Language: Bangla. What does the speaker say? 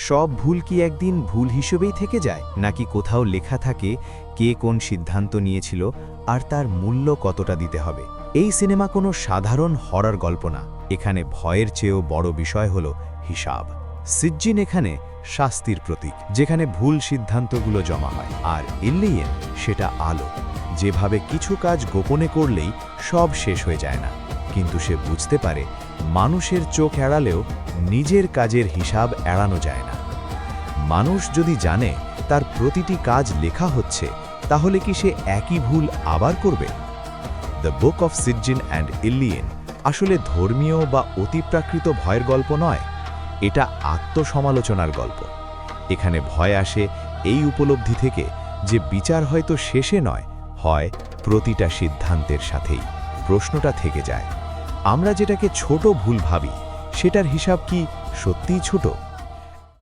সব ভুল কি একদিন ভুল হিসেবেই থেকে যায়, নাকি কোথাও লেখা থাকে কে কোন সিদ্ধান্ত নিয়েছিল আর তার মূল্য কতটা দিতে হবে? এই সিনেমা কোনো সাধারণ হরর গল্প না, এখানে ভয়ের চেয়েও বড় বিষয় হলো হিসাব। সিজ্জিন এখানে শাস্তির প্রতীক, যেখানে ভুল সিদ্ধান্তগুলো জমা হয়, আর ইল্লিয়েন সেটা আলো, যেভাবে কিছু কাজ গোপনে করলেই সব শেষ হয়ে যায় না, কিন্তু সে বুঝতে পারে মানুষের চোখ এড়ালেও নিজের কাজের হিসাব এড়ানো যায় না। মানুষ যদি জানে তার প্রতিটি কাজ লেখা হচ্ছে, তাহলে কি সে একই ভুল আবার করবে? দ্য বুক অফ সিজ্জিন অ্যান্ড ইল্লিয়েন আসলে ধর্মীয় বা অতিপ্রাকৃত ভয়ের গল্প নয়, এটা আত্মসমালোচনার গল্প। এখানে ভয় আসে এই উপলব্ধি থেকে যে বিচার হয়তো শেষে নয়, হয় প্রতিটা সিদ্ধান্তের সাথেই। প্রশ্নটা থেকে যায়, আমরা যেটাকে ছোট ভুল ভাবি, সেটার হিসাব কি সত্যিই ছোট?